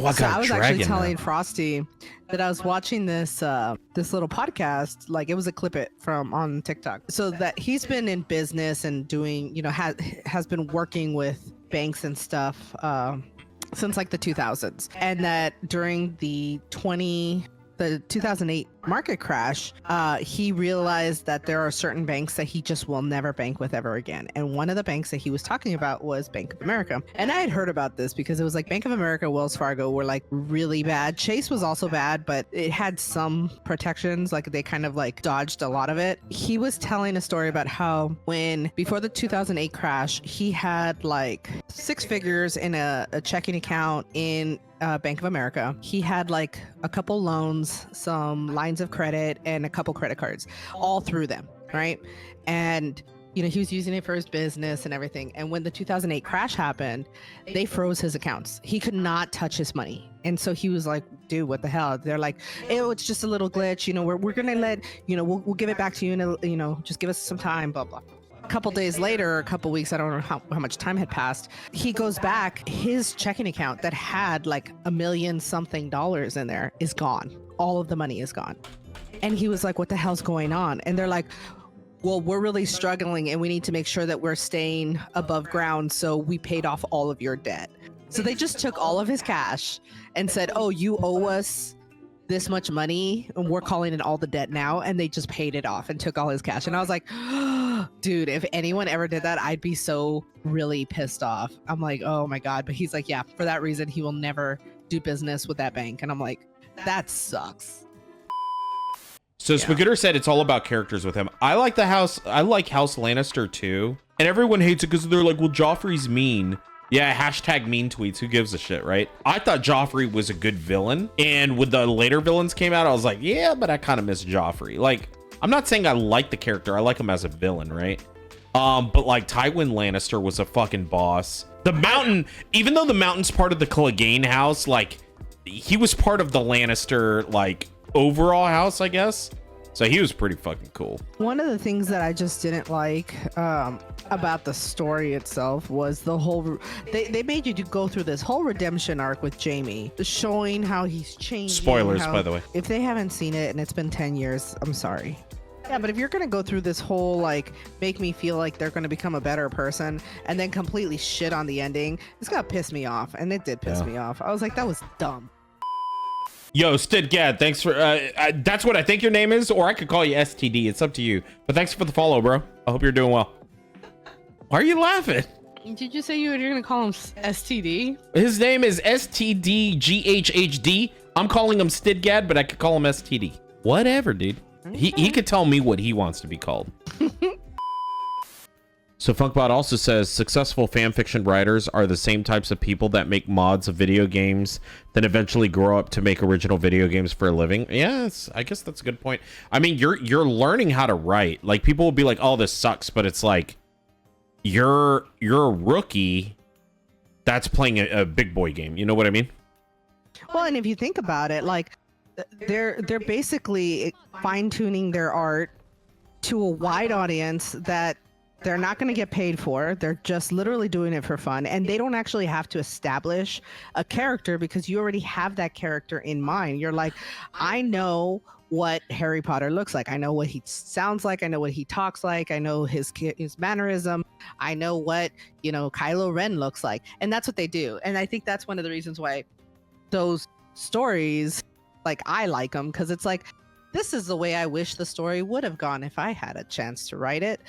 Oh, I So got I a was dragon actually now. telling Frosty that I was watching this this little podcast, like it was a clip it from on TikTok. So that he's been in business and doing, has been working with banks and stuff since like the 2000s, and that during the 2008 market crash, he realized that there are certain banks that he just will never bank with ever again. And one of the banks that he was talking about was Bank of America. And I had heard about this because it was like Bank of America, Wells Fargo were like really bad. Chase was also bad, but it had some protections. Like they kind of like dodged a lot of it. He was telling a story about how before the 2008 crash, he had like 6 figures in a checking account in Bank of America. He had like a couple loans, some lines of credit, and a couple credit cards, all through them, right? And he was using it for his business and everything. And when the 2008 crash happened, they froze his accounts. He could not touch his money. And so he was like, dude, what the hell? They're like, oh, it's just a little glitch. We're going to let, we'll give it back to you and, just give us some time, blah, blah. A couple days later, a couple weeks, I don't know how much time had passed, he goes back, his checking account that had like $1 million something in there is gone. All of the money is gone. And he was like, what the hell's going on? And they're like, well, we're really struggling and we need to make sure that we're staying above ground. So we paid off all of your debt. So they just took all of his cash and said, oh, you owe us this much money and we're calling it all the debt now. And they just paid it off and took all his cash. And I was like, dude, if anyone ever did that, I'd be so really pissed off. I'm like, oh my God. But he's like, yeah, for that reason, he will never do business with that bank. And I'm like, that sucks. So Spagooter said it's all about characters with him. I like House Lannister too. And everyone hates it because they're like, well, Joffrey's mean. Yeah, hashtag mean tweets. Who gives a shit, right? I thought Joffrey was a good villain. And when the later villains came out, I was like, yeah, but I kind of miss Joffrey. Like, I'm not saying I like the character. I like him as a villain, right? But like Tywin Lannister was a fucking boss. The Mountain, even though the Mountain's part of the Clegane house, like he was part of the Lannister, like overall house, I guess. So he was pretty fucking cool. One of the things that I just didn't like about the story itself was the whole... They made you go through this whole redemption arc with Jaime, showing how he's changed. Spoilers, by the way. If they haven't seen it and it's been 10 years, I'm sorry. Yeah, but if you're going to go through this whole, like, make me feel like they're going to become a better person and then completely shit on the ending, it's going to piss me off. And it did piss me off. I was like, that was dumb. Yo, Stidgad, thanks for... that's what I think your name is, or I could call you STD. It's up to you. But thanks for the follow, bro. I hope you're doing well. Why are you laughing? Did you say you're going to call him STD? His name is STDGHHD. I'm calling him Stidgad, but I could call him STD. Whatever, dude. Okay. He could tell me what he wants to be called. So Funkbot also says successful fanfiction writers are the same types of people that make mods of video games, then eventually grow up to make original video games for a living. Yes, I guess that's a good point. I mean, you're learning how to write. Like people will be like, "Oh, this sucks," but it's like you're a rookie that's playing a big boy game. You know what I mean? Well, and if you think about it, like they're basically fine-tuning their art to a wide audience that they're not going to get paid for. They're just literally doing it for fun. And they don't actually have to establish a character because you already have that character in mind. You're like, I know what Harry Potter looks like. I know what he sounds like. I know what he talks like. I know his mannerism. I know what, Kylo Ren looks like. And that's what they do. And I think that's one of the reasons why those stories, like, I like them, because it's like, this is the way I wish the story would have gone if I had a chance to write it.